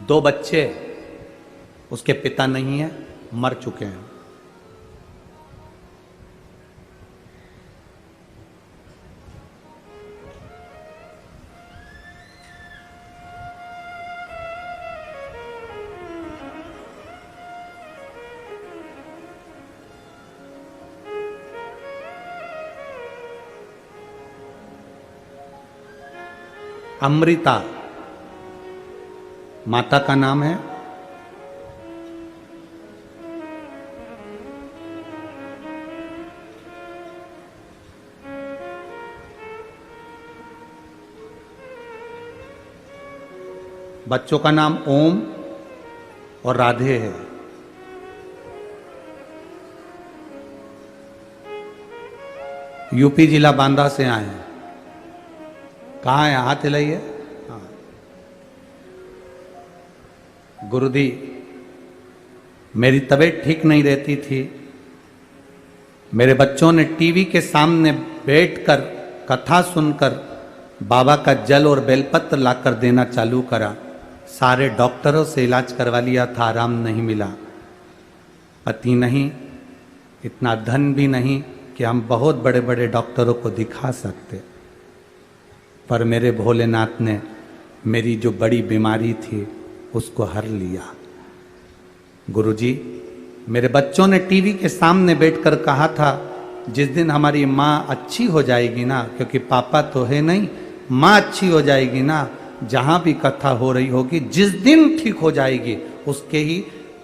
2 बच्चे, उसके पिता नहीं है, मर चुके हैं। अमृता माता का नाम है। बच्चों का नाम ओम और राधे है। यूपी जिला बांदा से आए हैं। कहाँ है? हाथ हिलाइए। हाँ। गुरुजी, मेरी तबीयत ठीक नहीं रहती थी। मेरे बच्चों ने टीवी के सामने बैठकर कथा सुनकर बाबा का जल और बेलपत्र लाकर देना चालू करा। सारे डॉक्टरों से इलाज करवा लिया था, आराम नहीं मिला। पति नहीं, इतना धन भी नहीं कि हम बहुत बड़े बड़े डॉक्टरों को दिखा सकते। पर मेरे भोलेनाथ ने मेरी जो बड़ी बीमारी थी उसको हर लिया। गुरुजी, मेरे बच्चों ने टीवी के सामने बैठकर कहा था, जिस दिन हमारी माँ अच्छी हो जाएगी ना, क्योंकि पापा तो है नहीं, माँ अच्छी हो जाएगी ना, जहाँ भी कथा हो रही होगी, जिस दिन ठीक हो जाएगी उसके ही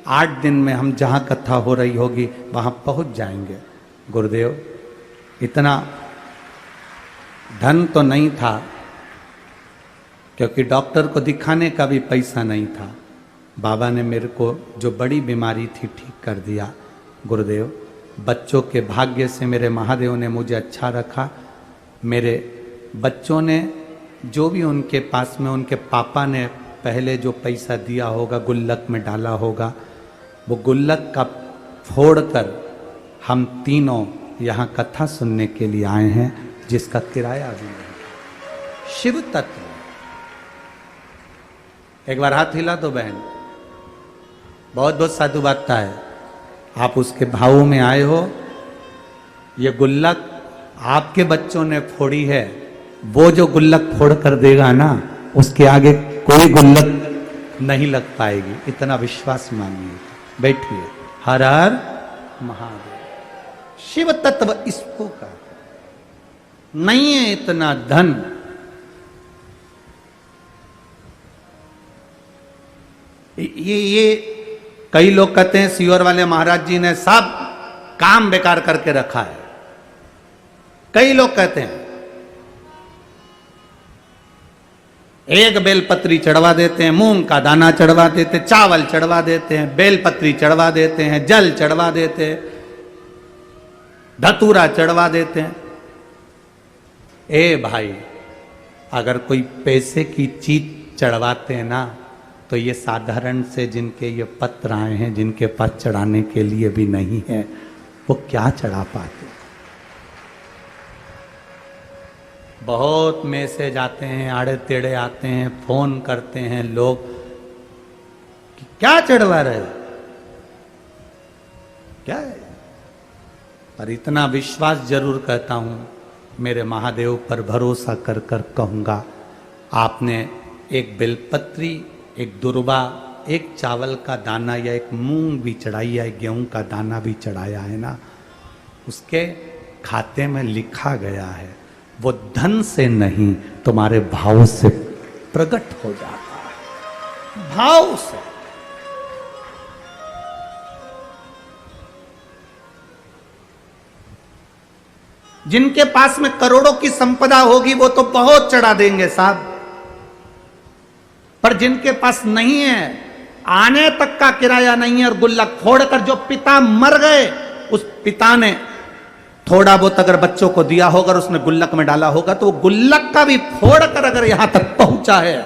8 दिन में हम जहाँ कथा हो रही होगी वहाँ पहुँच जाएंगे। गुरुदेव, इतना धन तो नहीं था, क्योंकि डॉक्टर को दिखाने का भी पैसा नहीं था। बाबा ने मेरे को जो बड़ी बीमारी थी ठीक कर दिया। गुरुदेव, बच्चों के भाग्य से मेरे महादेव ने मुझे अच्छा रखा। मेरे बच्चों ने जो भी उनके पास में उनके पापा ने पहले जो पैसा दिया होगा, गुल्लक में डाला होगा, वो गुल्लक का फोड़कर हम तीनों यहाँ कथा सुनने के लिए आए हैं, जिसका किराया भी नहीं। शिव तत्व। एक बार हाथ हिला दो बहन। बहुत बहुत साधु बातता है। आप उसके भावों में आए हो। ये गुल्लक आपके बच्चों ने फोड़ी है। वो जो गुल्लक फोड़ कर देगा ना, उसके आगे कोई गुल्लक नहीं लग पाएगी। इतना विश्वास मानिए। बैठिए। हर हर महादेव। शिव तत्व इसको का नहीं है इतना धन। ये कई लोग कहते हैं सीहोर वाले महाराज जी ने सब काम बेकार करके रखा है। कई लोग कहते हैं एक बेलपत्री चढ़वा देते हैं, मूंग का दाना चढ़वा देते, चावल चढ़वा देते हैं, बेलपत्री चढ़वा देते हैं, जल चढ़वा देते हैं, धतूरा चढ़वा देते हैं। ए भाई, अगर कोई पैसे की चीज चढ़वाते हैं ना, तो ये साधारण से जिनके ये पत्र आए हैं, जिनके पास चढ़ाने के लिए भी नहीं है, वो क्या चढ़ा पाते। बहुत मैसेज आते हैं, आड़े टेढ़े आते हैं, फोन करते हैं लोग कि क्या चढ़वा रहे हो, क्या है। पर इतना विश्वास जरूर कहता हूं, मेरे महादेव पर भरोसा कर कर कहूंगा, आपने एक बेलपत्री, एक दुर्वा, एक चावल का दाना या एक मूंग भी चढ़ाई या एक गेहूं का दाना भी चढ़ाया है ना, उसके खाते में लिखा गया है, वो धन से नहीं तुम्हारे भाव से प्रकट हो जाता है। भाव से। जिनके पास में करोड़ों की संपदा होगी वो तो बहुत चढ़ा देंगे साहब, पर जिनके पास नहीं है, आने तक का किराया नहीं है, और गुल्लक फोड़कर जो पिता मर गए, उस पिता ने थोड़ा बहुत अगर बच्चों को दिया होगा और उसने गुल्लक में डाला होगा, तो वो गुल्लक का भी फोड़कर अगर यहां तक पहुंचा है,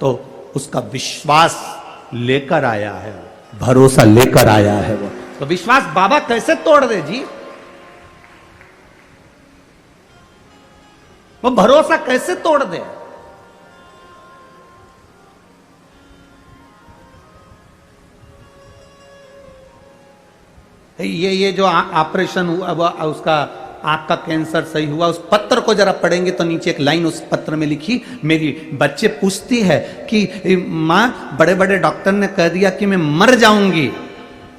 तो उसका विश्वास लेकर आया है, भरोसा लेकर आया है। वो तो विश्वास बाबा कैसे तोड़ दे जी, वो भरोसा कैसे तोड़ दे। ये जो ऑपरेशन हुआ उसका आंख का कैंसर सही हुआ, उस पत्र को जरा पढ़ेंगे तो नीचे एक लाइन उस पत्र में लिखी, मेरी बच्चे पूछती है कि माँ बड़े बड़े डॉक्टर ने कह दिया कि मैं मर जाऊंगी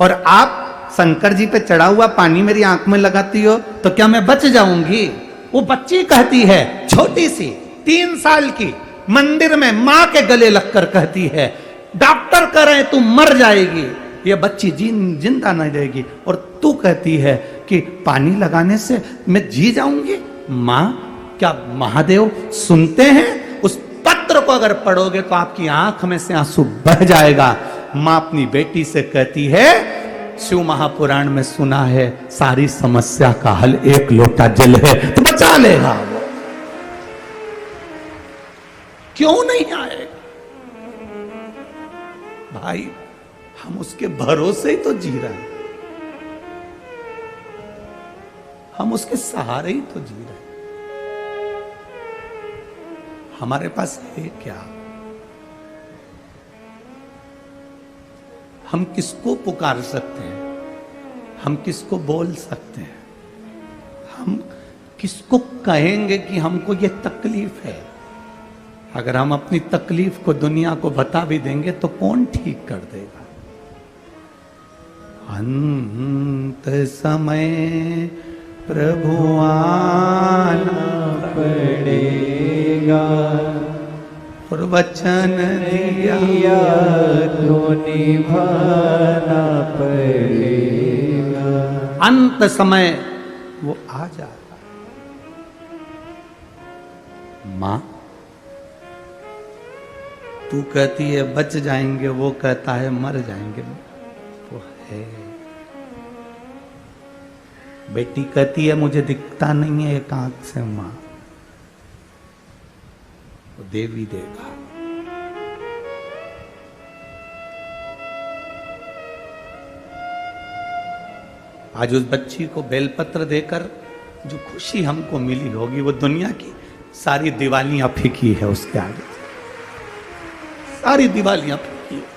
और आप शंकर जी पे चढ़ा हुआ पानी मेरी आंख में लगाती हो तो क्या मैं बच जाऊंगी? वो बच्ची कहती है, छोटी सी 3 साल की, मंदिर में माँ के गले लगकर कहती है डॉक्टर कह रहे तू मर जाएगी, ये बच्ची जिंदा नहीं रहेगी, और तू कहती है कि पानी लगाने से मैं जी जाऊंगी। माँ, क्या महादेव सुनते हैं? उस पत्र को अगर पढ़ोगे तो आपकी आंख में से आंसू बह जाएगा। माँ अपनी बेटी से कहती है, शिव महापुराण में सुना है सारी समस्या का हल एक लोटा जल है, तो बचा लेगा वो। क्यों नहीं आएगा? भाई हम उसके भरोसे ही तो जी रहे हैं, हम उसके सहारे ही तो जी रहे हैं। हमारे पास है क्या? हम किसको पुकार सकते हैं? हम किसको बोल सकते हैं? हम किसको कहेंगे कि हमको ये तकलीफ है? अगर हम अपनी तकलीफ को दुनिया को बता भी देंगे तो कौन ठीक कर देगा? अंत समय प्रभु आना पड़ेगा और वचन दिया तो निभाना पड़ेगा। अंत समय वो आ जाएगा। मां, तू कहती है बच जाएंगे, वो कहता है मर जाएंगे, वो है। बेटी कहती है मुझे दिखता नहीं है एक आंख से, मां वो देवी देगा। आज उस बच्ची को बेलपत्र देकर जो खुशी हमको मिली होगी वो दुनिया की सारी दिवालियां फीकी है उसके आगे, सारी दिवालियां फीकी है।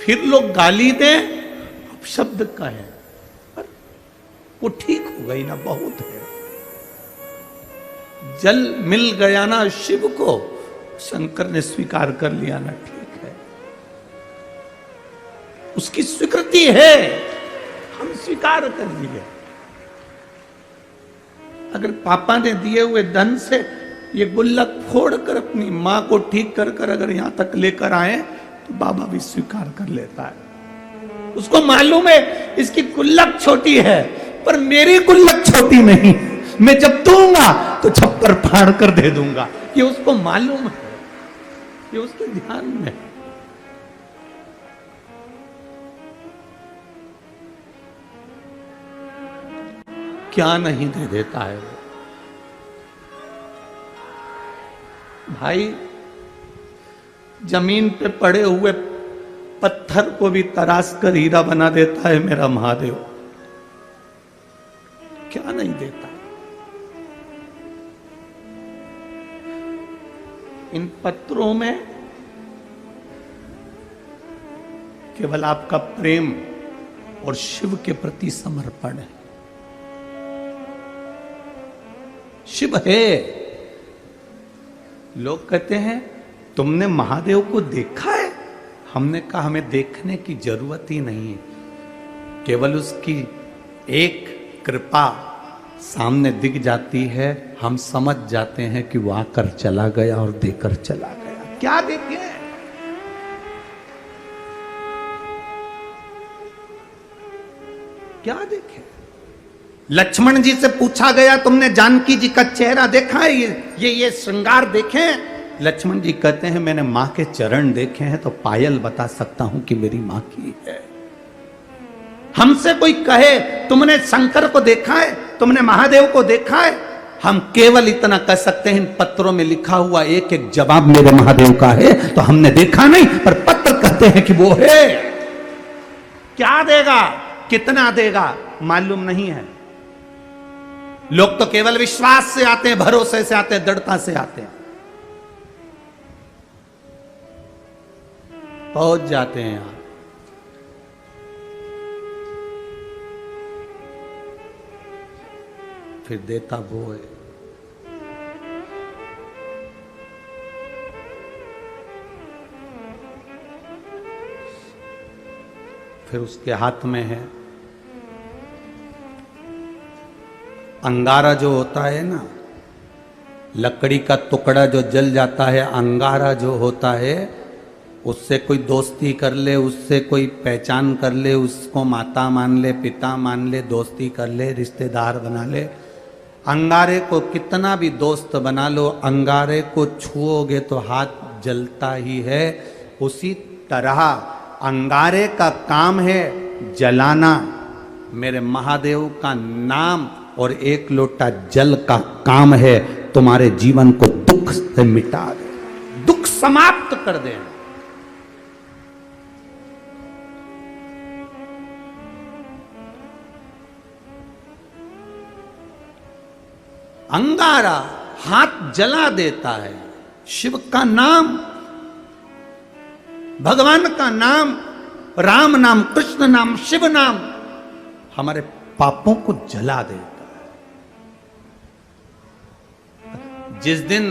फिर लोग गाली दें, अब शब्द का है, पर वो ठीक हो गई ना, बहुत है। जल मिल गया ना शिव को, शंकर ने स्वीकार कर लिया ना, ठीक है, उसकी स्वीकृति है, हम स्वीकार कर लिए। अगर पापा ने दिए हुए धन से ये गुल्लक फोड़कर अपनी मां को ठीक कर कर अगर यहां तक लेकर आए तो बाबा भी स्वीकार कर लेता है। उसको मालूम है इसकी गुल्लक छोटी है, पर मेरी गुल्लक छोटी नहीं, मैं जब दूंगा तो छप्पर फाड़ कर दे दूंगा। ये उसको मालूम है, ये उसके ध्यान में। क्या नहीं दे देता है वो भाई। जमीन पे पड़े हुए पत्थर को भी तराश कर हीरा बना देता है मेरा महादेव। क्या नहीं देता? इन पत्रों में केवल आपका प्रेम और शिव के प्रति समर्पण है। शिव है। लोग कहते हैं तुमने महादेव को देखा है? हमने कहा हमें देखने की जरूरत ही नहीं है, केवल उसकी एक कृपा सामने दिख जाती है, हम समझ जाते हैं कि वो आकर चला गया और देकर चला गया। क्या देखे? क्या देखे? लक्ष्मण जी से पूछा गया तुमने जानकी जी का चेहरा देखा है? ये श्रृंगार देखे? लक्ष्मण जी कहते हैं मैंने मां के चरण देखे हैं तो पायल बता सकता हूं कि मेरी मां की है। हमसे कोई कहे तुमने शंकर को देखा है, तुमने महादेव को देखा है, हम केवल इतना कह सकते हैं इन पत्रों में लिखा हुआ एक एक जवाब मेरे महादेव का है। तो हमने देखा नहीं, पर पत्र कहते हैं कि वो है। क्या देगा, कितना देगा मालूम नहीं है। लोग तो केवल विश्वास से आते हैं, भरोसे से आते हैं, दृढ़ता से आते हैं, पहुंच जाते हैं यहां। फिर देता वो है। फिर उसके हाथ में है अंगारा, जो होता है ना, लकड़ी का टुकड़ा जो जल जाता है, अंगारा जो होता है, उससे कोई दोस्ती कर ले, उससे कोई पहचान कर ले, उसको माता मान ले, पिता मान ले, दोस्ती कर ले, रिश्तेदार बना ले। अंगारे को कितना भी दोस्त बना लो, अंगारे को छुओगे तो हाथ जलता ही है। उसी तरह अंगारे का काम है जलाना, मेरे महादेव का नाम और एक लोटा जल का काम है तुम्हारे जीवन को दुख से मिटा दे, दुख समाप्त कर दे। अंगारा हाथ जला देता है। शिव का नाम, भगवान का नाम, राम नाम, कृष्ण नाम, शिव नाम हमारे पापों को जला देता है। जिस दिन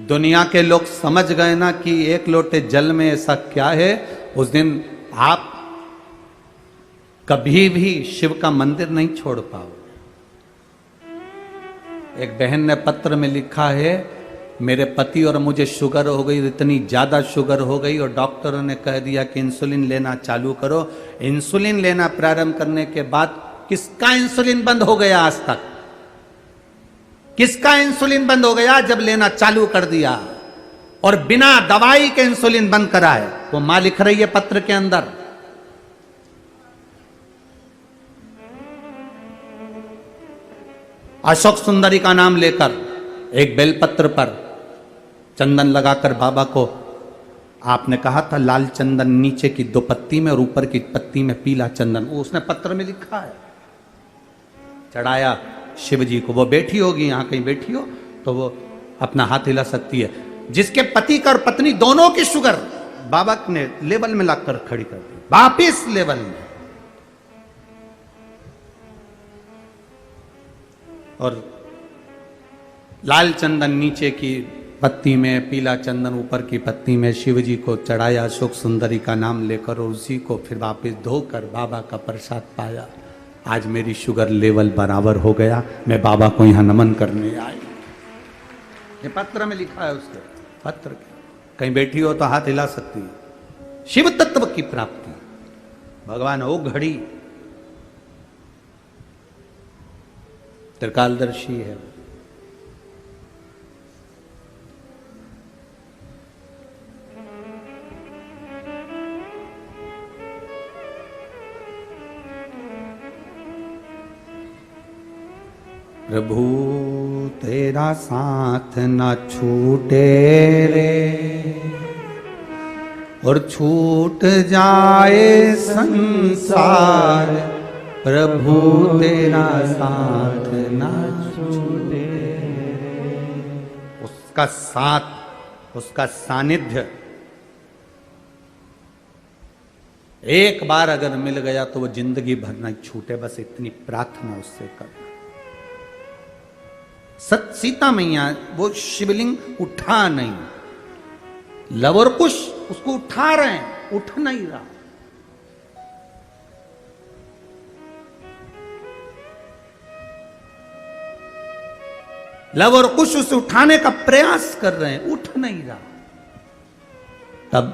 दुनिया के लोग समझ गए ना कि एक लोटे जल में ऐसा क्या है, उस दिन आप कभी भी शिव का मंदिर नहीं छोड़ पाओ। एक बहन ने पत्र में लिखा है, मेरे पति और मुझे शुगर हो गई, इतनी ज़्यादा शुगर हो गई और डॉक्टरों ने कह दिया कि इंसुलिन लेना चालू करो। इंसुलिन लेना प्रारंभ करने के बाद किसका इंसुलिन बंद हो गया आज तक? किसका इंसुलिन बंद हो गया जब लेना चालू कर दिया? और बिना दवाई के इंसुलिन बंद करा है। वो मां लिख रही है पत्र के अंदर। अशोक सुंदरी का नाम लेकर एक बेलपत्र पर चंदन लगाकर बाबा को आपने कहा था लाल चंदन नीचे की 2 पत्ती में और ऊपर की पत्ती में पीला चंदन, वो उसने पत्र में लिखा है, चढ़ाया शिव जी को। वो बैठी होगी यहां कहीं बैठी हो तो वो अपना हाथ हिला सकती है। जिसके पति का और पत्नी दोनों की शुगर बाबा ने लेवल में लाकर खड़ी कर दी, वापिस लेवल में। और लाल चंदन नीचे की पत्ती में, पीला चंदन ऊपर की पत्ती में शिव जी को चढ़ाया अशोक सुंदरी का नाम लेकर, और उसी को फिर वापस धोकर बाबा का प्रसाद पाया। आज मेरी शुगर लेवल बराबर हो गया, मैं बाबा को यहां नमन करने आई। ये पत्र में लिखा है उसके पत्र के। कहीं बैठी हो तो हाथ हिला सकती है। शिव तत्व की प्राप्ति, भगवान हो घड़ी त्रिकालदर्शी है। प्रभु तेरा साथ ना छूटे रे, और छूट जाए संसार, प्रभु तेरा साथ ना छूटे रे। उसका साथ, उसका सानिध्य एक बार अगर मिल गया तो वो जिंदगी भर नहीं छूटे। बस इतनी प्रार्थना उससे कर। सीता मैया वो शिवलिंग उठा नहीं, लव और कुश उसको उठा रहे हैं, उठ नहीं रहा। लव और कुश उसे उठाने का प्रयास कर रहे हैं, उठ नहीं रहा। तब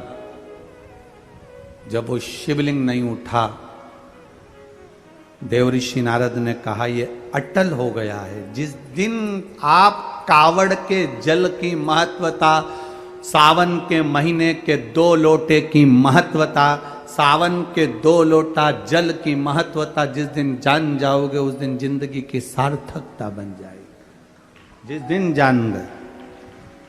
जब वो शिवलिंग नहीं उठा, देवऋषि नारद ने कहा ये अटल हो गया है। जिस दिन आप कावड़ के जल की महत्वता, सावन के महीने के 2 लोटे की महत्वता, सावन के 2 लोटा जल की महत्वता जिस दिन जान जाओगे, उस दिन जिंदगी की सार्थकता बन जाएगी। जिस दिन जान गए